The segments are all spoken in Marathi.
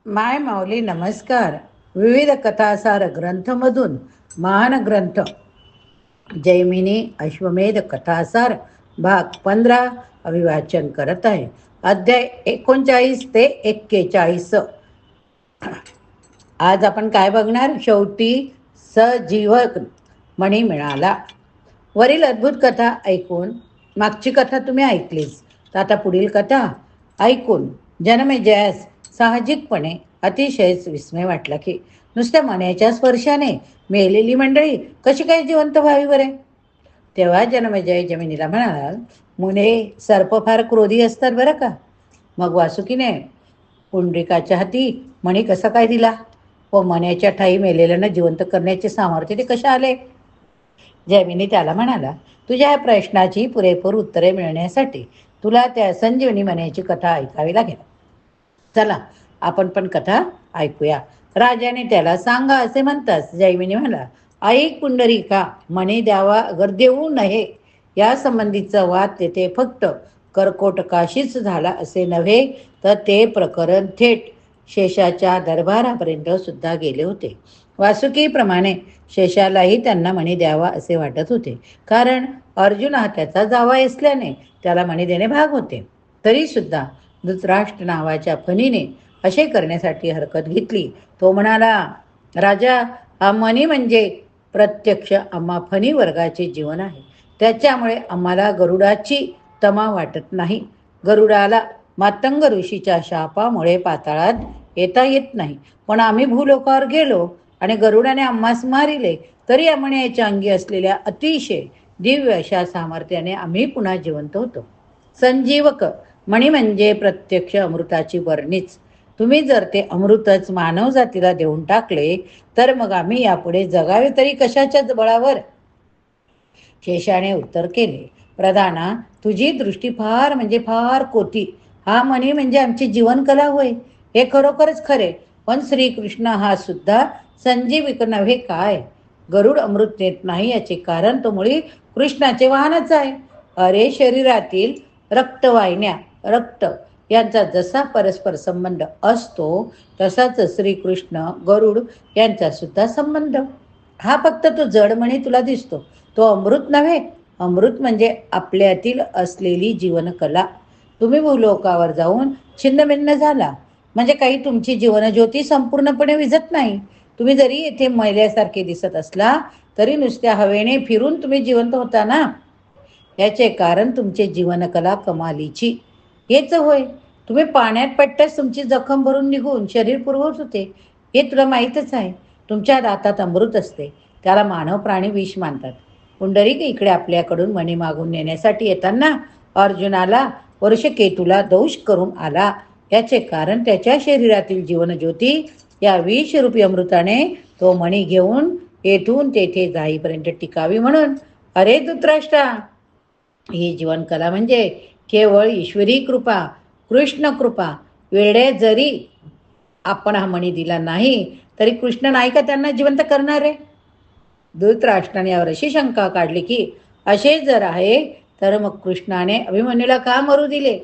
माय माऊली नमस्कार. विविध कथासार ग्रंथमधून महान ग्रंथ जैमिनी अश्वमेध कथासार भाग 15 अभिवाचन करत आहे. अध्याय 39 ते 41. आज आपण काय बघणार? शेवटी सजीवक मणी मिळाला. वरील अद्भुत कथा ऐकून मागची कथा तुम्ही ऐकलीच, तर आता पुढील कथा ऐकून जनमेजयास साहजिकपणे अतिशयच विस्मय वाटला की नुसत्या मण्याच्या स्पर्शाने मेलेली मंडळी कशी काय जिवंत व्हावी बरे. तेव्हा जनमेजय जमिनीला म्हणाला, मुने सर्प फार क्रोधी असतात बरं का. मग वासुकीने पुंडरीकाच्या हाती मणी कसा काय दिला व मण्याच्या ठाई मेलेल्यांना जिवंत करण्याचे सामर्थ्य ते कशा आले? जैमिनी त्याला म्हणाला, तुझ्या या प्रश्नाची पुरेपूर उत्तरे मिळण्यासाठी तुला त्या संजीवनी मण्याची कथा ऐकावी लागेल. चला आपण पण कथा ऐकूया. राजाने त्याला सांगा असे म्हणताच जैमिनी म्हणाला, ऐक पुंडरीका, मणी द्यावा अगर देऊ नये या संबंधीचा वाद तेथे फक्त कर्कोटकाशीच झाला असे नव्हे, तर ते प्रकरण थेट शेषाच्या दरबारापर्यंत सुद्धा गेले होते. वासुकीप्रमाणे शेषालाही त्यांना मणी द्यावा असे वाटत होते, कारण अर्जुन हा त्याचा जावई असल्याने त्याला मणी देणे भाग होते. तरी सुद्धा धृतराष्ट्र नावाच्या फणीने असे करण्यासाठी हरकत घेतली. तो म्हणाला, राजा, हा मणी म्हणजे प्रत्यक्ष आम्हा फणी वर्गाचे जीवन आहे. त्याच्यामुळे आम्हाला गरुडाची तमा वाटत नाही. गरुडाला मातंग ऋषीच्या शापामुळे पाताळात येता येत नाही, पण आम्ही भूलोकावर गेलो आणि गरुडाने आम्हास मारिले तरी या मण्याच्या अंगी असलेल्या अतिशय दिव्य अशा सामर्थ्याने आम्ही पुन्हा जिवंत होतो. संजीवक मणी म्हणजे प्रत्यक्ष अमृताची बरणीच. तुम्ही जर ते अमृतच मानव जातीला देऊन टाकले तर मग आम्ही यापुढे जगावे तरी कशाच्या बळावर? शेषाने उत्तर केले, प्रधाना, तुझी दृष्टी फार म्हणजे फार कोती. हा मणी म्हणजे आमची जीवनकला होय, हे खरोखरच खरे. पण श्रीकृष्ण हा सुद्धा संजीविक नव्हे काय? गरुड अमृत देत नाही याचे कारण तो मुळी कृष्णाचे वाहनच आहे. अरे, शरीरातील रक्तवाहिन्या, रक्त यांचा जसा परस्पर संबंध असतो तसाच श्रीकृष्ण गरुड यांचा सुद्धा संबंध. हा फक्त तो जडमणी तुला दिसतो, तो अमृत नव्हे. अमृत म्हणजे आपल्यातील असलेली जीवनकला. तुम्ही भूलोकावर जाऊन छिन्नभिन्न झाला म्हणजे काही तुमची जीवनज्योती संपूर्णपणे विझत नाही. तुम्ही जरी येथे मैल्यासारखे दिसत असला तरी नुसत्या हवेने फिरून तुम्ही जिवंत होता ना. याचे कारण तुमचे जीवनकला कमालीची हेच होय. तुम्ही पाण्यात पडताच तुमची जखम भरून निघून शरीर पुरवत होते, हे तुला माहीतच आहे. तुमच्या दातात अमृत असते, त्याला मानव प्राणी विष मानतात. पुंडरीक इकडे आपल्याकडून मणी मागून नेण्यासाठी येताना अर्जुनाला वर्षकेतूला दोष करून आला. याचे कारण त्याच्या शरीरातील जीवनज्योती या विषरूपी अमृताने तो मणी घेऊन येथून तेथे जाईपर्यंत टिकावी म्हणून. अरे धृतराष्ट्रा, ही जीवनकला म्हणजे केवळ ईश्वरी कृपा, कृष्ण कृपा. वेडे जरी आपण हा मणी दिला नाही तरी कृष्ण नाही का त्यांना जिवंत करणारे? धृतराष्ट्राने यावर अशी शंका काढली की असे जर आहे तर मग कृष्णाने अभिमन्यूला का मरू दिले?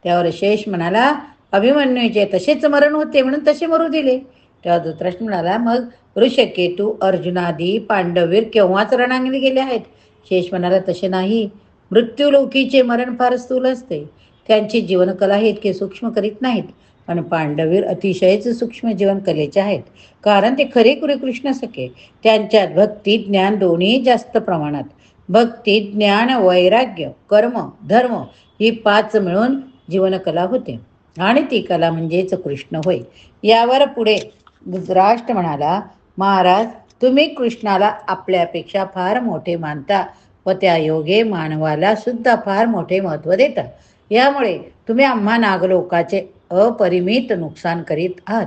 त्यावर शेष म्हणाला, अभिमन्यूचे तसेच मरण होते म्हणून तसे मरू दिले. तेव्हा धृतराष्ट्र म्हणाला, मग ऋषकेतू अर्जुनादी पांडवीर केव्हाच रणांगणी गेले आहेत. शेष म्हणाला, तसे नाही. मृत्यूलोकीचे मरण फार स्थूल असते, त्यांची जीवनकला हे इतके सूक्ष्म करीत नाहीत. पण पांडवीर अतिशयच सूक्ष्म जीवनकलेचे आहेत, कारण ते खरेखुरे कृष्ण सखे. त्यांच्यात भक्ती ज्ञान दोन्ही जास्त प्रमाणात. भक्ती ज्ञान वैराग्य कर्म धर्म ही 5 मिळून जीवनकला होते, आणि ती कला म्हणजेच कृष्ण होय. यावर पुढे धृतराष्ट्र म्हणाला, महाराज, तुम्ही कृष्णाला आपल्यापेक्षा फार मोठे मानता व त्या योगे मानवाला सुद्धा फार मोठे महत्त्व देता. यामुळे तुम्ही आम्हा नागलोकाचे अपरिमित नुकसान करीत आहात.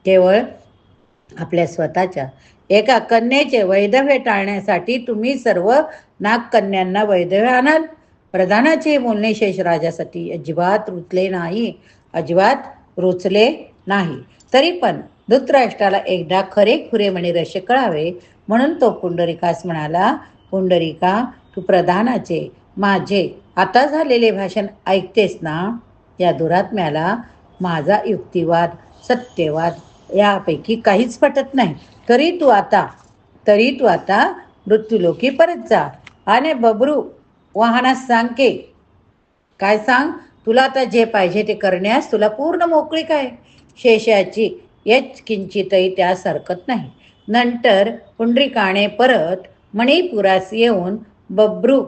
केवळ आपल्या स्वतःच्या एका कन्येचे वैधव्य टाळण्यासाठी तुम्ही सर्व नागकन्यांना वैधव्य आणाल. प्रधानाचे बोलणे शेषराजासाठी अजिबात रुचले नाही, अजिबात रुचले नाही. तरी पण धृतराष्ट्राला एकदा खरे म्हणे रहस्य कळावे म्हणून तो पुंडरीकास म्हणाला, पुंडरीका, तू प्रधानाचे माझे आता झालेले भाषण ऐकतेस ना? या दुरात्म्याला माझा युक्तिवाद सत्यवाद यापैकी काहीच पटत नाही. तरी तू आता मृत्यूलोकी परत जा आणि बबरू वाहनास सांग की, काय सांग, तुला आता जे पाहिजे ते करण्यास तुला पूर्ण मोकळीक आहे. शेषाची यच किंचितही त्यास हरकत नाही. नंतर पुंडरीकाने परत मणिपुरास येऊन बब्रू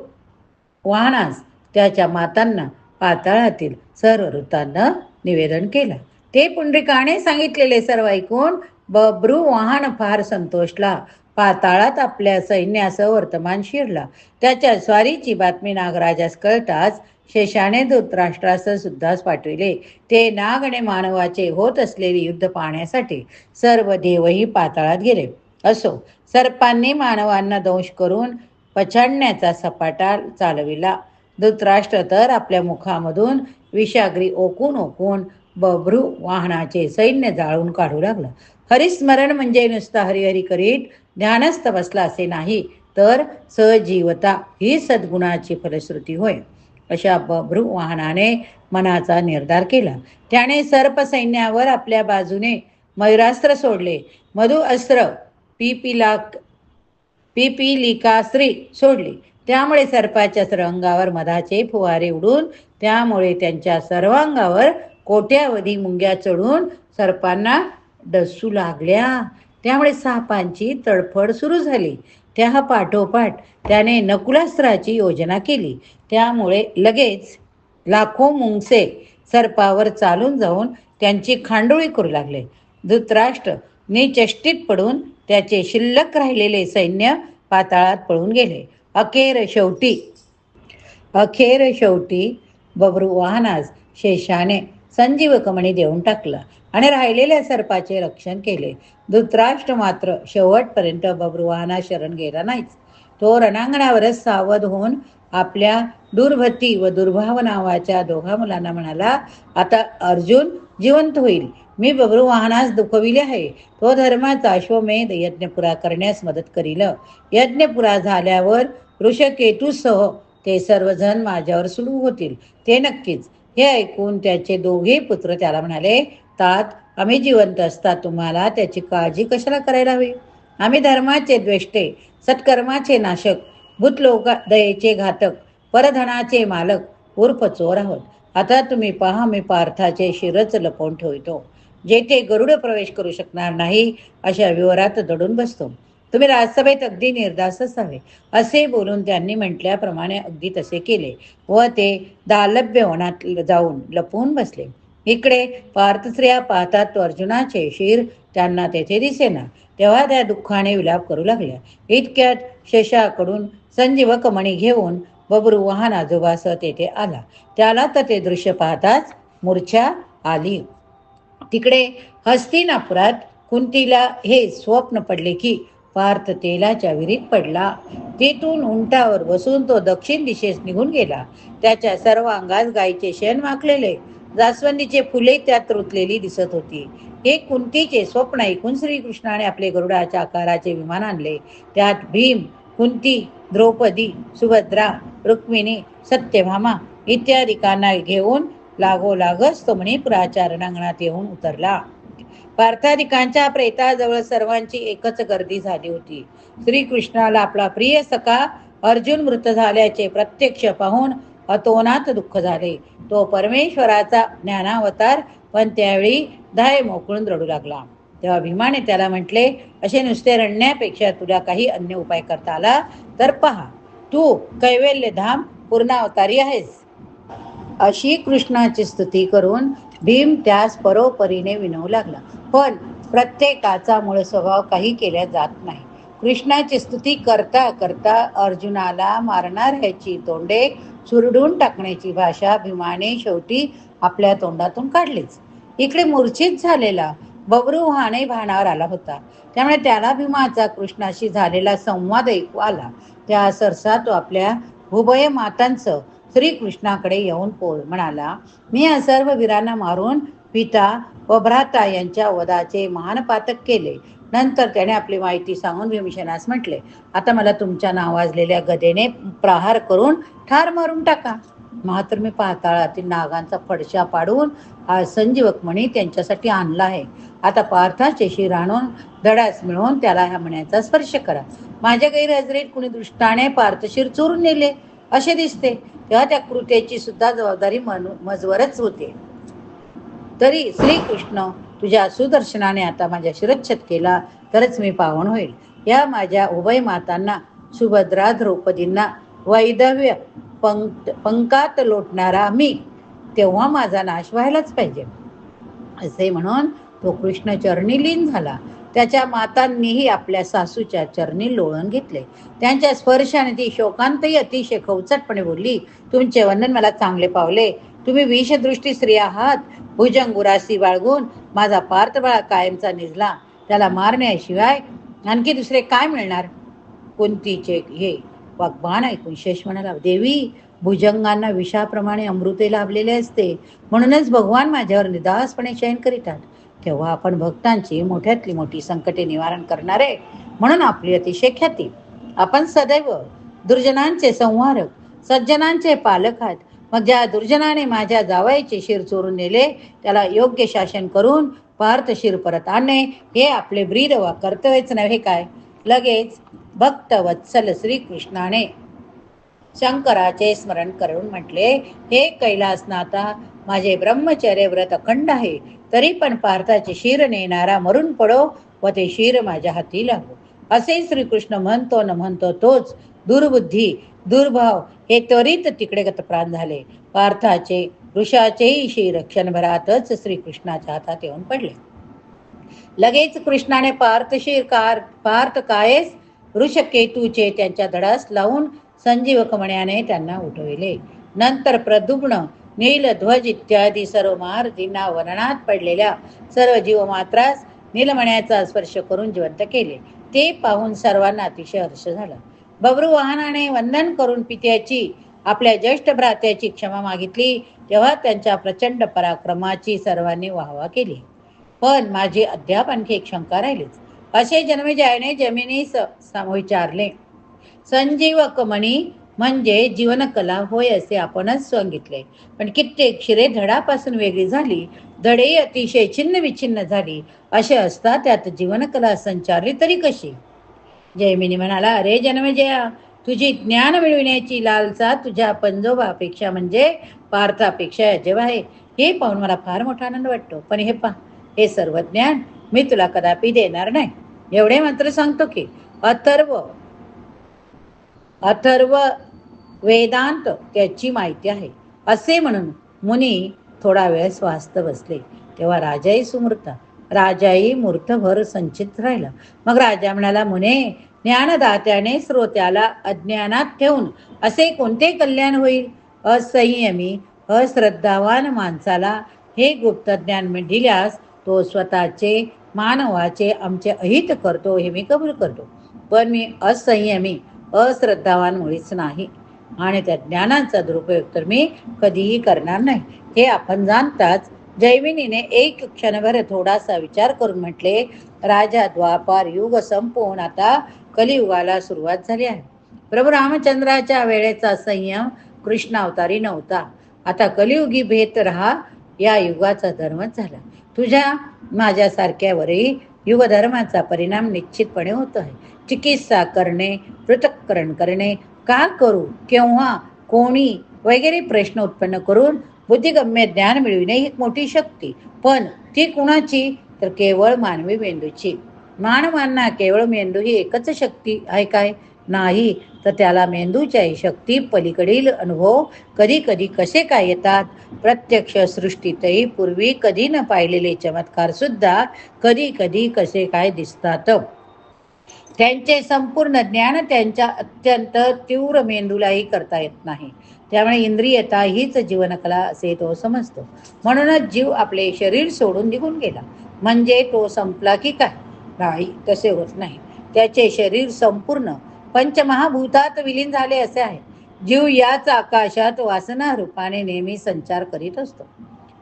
वाहनास त्याच्या मातांना पाताळातील सर्व वृत्तांत निवेदन केलं. ते पुंडरीकाने सांगितलेले सर्व ऐकून बब्रू वाहन फार संतोषला. पाताळात आपल्या सैन्यासह वर्तमान शिरला. त्याच्या स्वारीची बातमी नागराजास कळताच शेषाने धृतराष्ट्रास सुद्धाच पाठविले. ते नाग आणि मानवाचे होत असलेले युद्ध पाहण्यासाठी सर्व देवही पाताळात गेले. असो, सर्पांनी मानवांना दंश करून पछाडण्याचा सपाटा चालविला. धृतराष्ट्र तर आपल्या मुखामधून विषाग्री ओकून ओकून बभ्रू वाहनाचे सैन्य जाळून काढू लागला. हरिस्मरण म्हणजे नुसता हरिहरी करीत ध्यानस्थ बसला असे नाही, तर सजीवता ही सद्गुणाची फलश्रुती होय. अशा बभ्रू वाहनाने मनाचा निर्धार केला. त्याने सर्प सैन्यावर आपल्या बाजूने मयुरास्त्र सोडले, मधु अस्त्र पिपीलिकास्त्री सोडली. त्यामुळे सर्पाच्या सर्व अंगावर मधाचे फुवारे उडून त्यामुळे त्यांच्या सर्वांगावर कोट्यावधी मुंग्या चढून सर्पांना डसू लागल्या. त्यामुळे सापांची तडफड सुरू झाली. त्या पाठोपाठ त्याने नकुलास्त्राची योजना केली. त्यामुळे लगेच लाखो मुंगसे सर्पावर चालून जाऊन त्यांची खांडोळी करू लागले. धृतराष्ट्र निचेष्टित पडून त्याचे शिल्लक राहिलेले सैन्य पाताळात पळून गेले. अखेर शेवटी बभ्रू वाहनास शेषाने संजीवकमणी देऊन टाकला आणि राहिलेल्या सर्पाचे रक्षण केले. धृतराष्ट्र मात्र शेवटपर्यंत बभ्रू वाहनास शरण गेला नाहीच. तो रणांगणावरच सावध होऊन आपल्या दुर्भती व दुर्भाव नावाच्या दोघा मुलांना म्हणाला, आता अर्जुन जिवंत होईल. मी बभ्रू वाहनास दुखविले आहे. तो धर्माचा अश्वमेध यज्ञ पुरा करण्यास मदत करील. यज्ञ पुरा झाल्यावर ऋषकेतूसह ते सर्वजण माझ्यावर सुलू होतील, ते नक्कीच. हे ऐकून त्याचे दोघे पुत्र त्याला म्हणाले, तात, आम्ही जिवंत असता तुम्हाला त्याची काळजी कशाला करायला हवी? आम्ही धर्माचे द्वेष्टे, सत्कर्माचे नाशक, भूतलोक दयेचे घातक, परधनाचे मालक उर्फ चोर आहोत. आता तुम्ही पहा, मी पार्थाचे शिरच लपवून ठेवतो. जेथे गरुड प्रवेश करू शकणार नाही अशा विवरात दडून बसतो. तुम्ही राजसभेत अगदी निर्धास्त असावे. असे बोलून त्यांनी म्हटल्याप्रमाणे अगदी तसे केले व ते दालभ्य वनात जाऊन लपवून बसले. इकडे पार्थस्त्रिया पाहतात तो अर्जुनाचे शिर त्यांना तेथे दिसेना. तेव्हा त्या दुःखाने विलाप करू लागल्या. इतक्यात शेषाकडून संजीवक मणी घेऊन बभ्रू वाहन आजोबासह तेथे आला. त्याला तर ते दृश्य पाहताच मूर्छा आली. तिकडे हस्तिनापुरात कुंतीला हे स्वप्न पडले की पार्थ तेलाच्या विहिरीत पडला. तेथून उंटावर बसून तो दक्षिण दिशेस निघून गेला. त्याच्या सर्व अंगास गायीचे शेण माखलेले, जास्वंदीचे फुले त्यात रुतलेली दिसत होती. हे कुंतीचे स्वप्न ऐकून श्रीकृष्णाने आपले गरुडाच्या आकाराचे विमान आणले. त्यात भीम, कुंती, द्रौपदी, सुभद्रा, रुक्मिणी, सत्यभामा इत्यादिकांना घेऊन लागोलागच तो मणिपुराच्या रणांगणात येऊन उतरला. पार्थादिकांच्या प्रेताजवळ सर्वांची एकच गर्दी झाली होती. श्रीकृष्णाला आपला प्रिय सखा अर्जुन मृत झाल्याचे प्रत्यक्ष पाहून अतोनात दुःख झाले. तो परमेश्वराचा ज्ञानावतार, पण त्यावेळी धाय मोकळून रडू लागला. तेव्हा भीमाने त्याला म्हटले, असे नुसते रडण्यापेक्षा तुला काही अन्य उपाय करता आला तर पहा. तू कैवल्यधाम पूर्णावतारी आहेस. अशी कृष्णाची स्तुती करून भीम त्यास परोपरीने विनवू लागला. पण प्रत्येकाचा मूळ स्वभाव काही केल्या जात नाही. कृष्णाची स्तुती करता करता अर्जुनाला मारणाऱ्याची तोंडे चुरडून टाकण्याची भाषा भीमाने शेवटी आपल्या तोंडातून काढलीच. इकडे मूर्छित झालेला बभ्रू वाहने भानावर आला होता. त्यामुळे त्याला भीमाचा कृष्णाशी झालेला संवाद ऐकू आला. त्या सरसा तो आपल्या उभय मातांचं श्रीकृष्णाकडे येऊन म्हणाला, मी या सर्व वीरांना मारून पिता व भ्राता यांच्या वधाचे महान पातक केले. नंतर त्याने आपली माहिती सांगून भीमसेनास म्हटले, आता मला तुमच्या नावाजलेल्या गदेने प्रहार करून ठार मारून टाका. मात्र मी पाताळातील नागांचा फडशा पाडून हा संजीवक मणी त्यांच्यासाठी आणला आहे. आता पार्थाचे शिर आणून धडास मिळवून त्याला ह्या मण्याचा स्पर्श करा. माझ्या गैरहजेरीत कुणी दृष्टाने पार्थशिर चोरून नेले असे दिसते, तेव्हा त्या कृत्याची सुद्धा जबाबदारी मजवरच होते. तरी श्रीकृष्ण तुझ्या सुदर्शनाने आता माझ्या शिरच्छेद केला तरच मी पावन होईल. या माझ्या उभय मातांना, सुभद्रा द्रौपदींना वैधव्य पंकात लोटणारा मी, तेव्हा माझा नाश व्हायलाच पाहिजे. असे म्हणून तो कृष्ण चरणी लीन झाला. त्याच्या मातांनीही आपल्या सासूच्या चरणी लोळण घेतले. त्यांच्या स्पर्शाने ती शोकांतही अतिशय खवचटपणे बोलली, तुमचे वंदन मला चांगले पावले. तुम्ही विषदृष्टी स्त्री आहात. भुजंगुरासी बाळगून माझा पार्थबाळा कायमचा निजला. त्याला मारण्याशिवाय आणखी दुसरे काय मिळणार. कुंतीचे हे वाग्बाण ऐकून शेष म्हणाला, देवी, भुजंगांना विषाप्रमाणे अमृते लाभलेले असते, म्हणूनच भगवान माझ्यावर निदासपणे शयन करीतात. तेव्हा आपण भक्तांची मोठ्यातली मोठी संकटे निवारण करणारे म्हणून आपली अतिशय ख्याती. आपण सदैव दुर्जनांचे संहारक, सज्जनांचे पालक आहात. मग ज्या दुर्जनाने माझ्या जावयाचे शिर चोरून नेले त्याला योग्य शासन करून पार्थ शिर परत आणणे हे आपले ब्रीद वा कर्तव्यच नव्हे काय. लगेच भक्त वत्सल श्रीकृष्णाने शंकराचे स्मरण करून म्हटले, हे कैलासनाथा, माझे ब्रह्मचर्य व्रत अखंड आहे, तरी पण पार्थाचे शिर नेणारा मरून पडो व ते शिर माझ्या हाती लागो. असे श्रीकृष्ण म्हणतो न म्हणतो तोच दुर्बुद्धी दुर्भाव हे त्वरित तिकडे गतप्राण झाले. पार्थाचे वृषाचेही शिर क्षणभरातच श्रीकृष्णाच्या हातात येऊन पडले. लगेच कृष्णाने पार्थ कायेस वृषकेतूचे त्यांच्या धडास लावून संजीवक मण्याने त्यांना उठविले. नंतर प्रद्युम्न, नीलध्वज इत्यादी सर्व महारथींना वरणात पडलेल्या सर्व जीवमात्रास नीलमण्याचा स्पर्श करून जिवंत केले. ते पाहून सर्वांना अतिशय हर्ष झाला. बब्रुवाहनाने वंदन करून पित्याची, आपल्या ज्येष्ठ भ्रात्याची क्षमा मागितली. तेव्हा त्यांच्या प्रचंड पराक्रमाची सर्वांनी वाहवा केली. पण माझी अद्याप आणखी एक शंका राहिलीच. असे जन्मेजयाने जमिनीस विचारले, संजीवक मणी म्हणजे जीवनकला होय असे आपणच सांगितले, पण कित्येक शिरे धडापासून वेगळी झाली, धडे अतिशय छिन्न विछिन्न झाली, असे असता त्यात जीवनकला संचारली तरी कशी. जयमिनी म्हणाला, अरे जन्मेजया, तुझी ज्ञान मिळविण्याची लालसा तुझ्या पंजोबापेक्षा म्हणजे पार्थापेक्षा अजब आहे. हे पाहून मला फार मोठा आनंद वाटतो. पण हे पहा, हे सर्व ज्ञान मी तुला कदापि देणार नाही. एवढे मात्र सांगतो की अथर्व वेदांत त्याची माहिती आहे. असे म्हणून मुनी थोडा वेळ स्वास्थ बसले. तेव्हा राजाही मूर्तभर संचित राहिला. मग राजा म्हणाला, मुने, ज्ञानदात्याने श्रोत्याला अज्ञानात ठेवून असे कोणते कल्याण होईल. असंयमी अश्रद्धावान माणसाला हे गुप्त ज्ञान दिल्यास तो स्वतःचे मानवाचे आमचे अहित करतो, हे मी कबूल करतो. पण मी असंयमी अश्रद्धावान मुळीच नाही आणि त्या ज्ञानाचा दुरुपयोग तर मी कधीही करणार नाही, हे आपण जाणताच जैमिनीने एक क्षणभर थोडासा विचार करून म्हटले, राजा, द्वापार युग संपवून आता कलियुगाला सुरुवात झाली आहे. प्रभू रामचंद्राच्या वेळेचा संयम कृष्णावतारी नव्हता. आता कलियुगी भेद हा या युगाचा धर्मच झाला. तुझ्या माझ्यासारख्यावरही युगधर्माचा परिणाम निश्चितपणे होतो आहे. चिकित्सा करणे, पृथक्करण करणे, का करू, केव्हा, कोणी वगैरे प्रश्न उत्पन्न करून बुद्धिगम्य ज्ञान मिळविणे ही मोठी शक्ती. पण ती कुणाची, तर केवळ मानवी मेंदूची. मानवांना केवळ मेंदू ही एकच शक्ती आहे काय? नाही, तर त्याला मेंदूच्याही शक्ती पलीकडील अनुभव कधी कधी कसे काय येतात. प्रत्यक्ष सृष्टीतही पूर्वी कधी न पाहिलेले चमत्कार सुद्धा कधी कधी कसे काय दिसतात. त्यांचे संपूर्ण ज्ञान त्यांच्या अत्यंत तीव्र मेंदूलाही करता येत नाही. त्यामुळे इंद्रियता हीच जीवनकला असे तो समजतो. म्हणूनच जीव आपले शरीर सोडून निघून गेला म्हणजे तो संपला की काय? नाही, तसे होत नाही. त्याचे शरीर संपूर्ण पंचमहाभूतात विलीन झाले असे आहे. जीव याच आकाशात वासना रूपाने नेहमी संचार करीत असतो.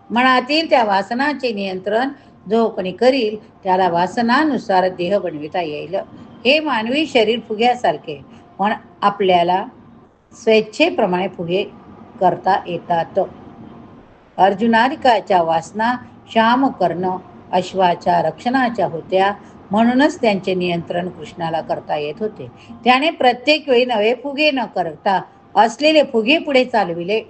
मनातील त्या वासनाचे नियंत्रण जो कोणी करील त्याला वासनानुसार देह बनविता येईल. हे मानवी शरीर फुग्यासारखे, पण आपल्याला स्वेच्छेप्रमाणे फुगे करता येतात. अर्जुनारिकाच्या वासना श्याम कर्ण अश्वाच्या रक्षणाच्या होत्या, म्हणूनच त्यांचे नियंत्रण कृष्णाला करता येत होते. त्याने प्रत्येक वेळी नवे फुगे न करता असलेले फुगे पुढे चालविले.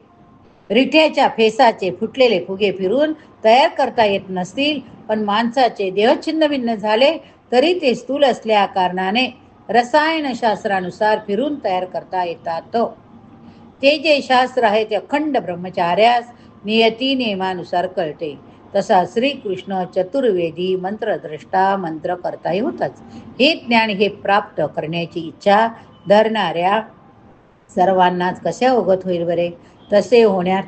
रिठ्याच्या फेसाचे फुटलेले फुगे फिरून तयार करता येत नसतील, पण माणसाचे देह छिन्नभिन्न झाले तरी ते स्थूल असल्या कारणाने रसायनशास्त्रानुसार फिरून तयार करता येतात. ते जे शास्त्र आहे ते अखंड ब्रह्मचार्यास नियती नियमानुसार कळते. तसा श्रीकृष्ण चतुर्वेदी मंत्रद्रष्टा मंत्र करताही होताच. हे ज्ञान हे प्राप्त करण्याची इच्छा धरणाऱ्या सर्वांनाच कसे अवगत होईल बरे? तसे होण्यात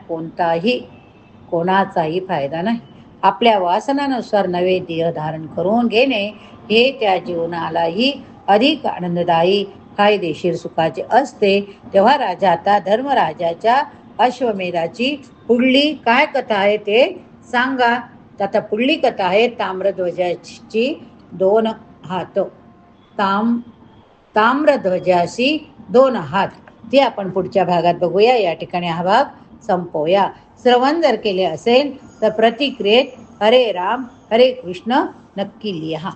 कोणाचाही फायदा नाही. आपल्या वासनानुसार नवे देह धारण करून घेणे हे त्या जीवनालाही अधिक आनंददायी फायदेशीर सुखाचे असते. तेव्हा राजा आता धर्मराजाच्या अश्वमेधाची पुढली काय कथा आहे ते सांगा. आता पुढली कथा आहे ताम्रध्वजाची 2 हात. ताम्रध्वजाशी 2 हात. ते आपण पुढच्या भागात बघूया. या ठिकाणी हा भाग संपवूया. श्रवण जर केले असेल तर प्रतिक्रियेत हरे राम हरे कृष्ण नक्की लिहा.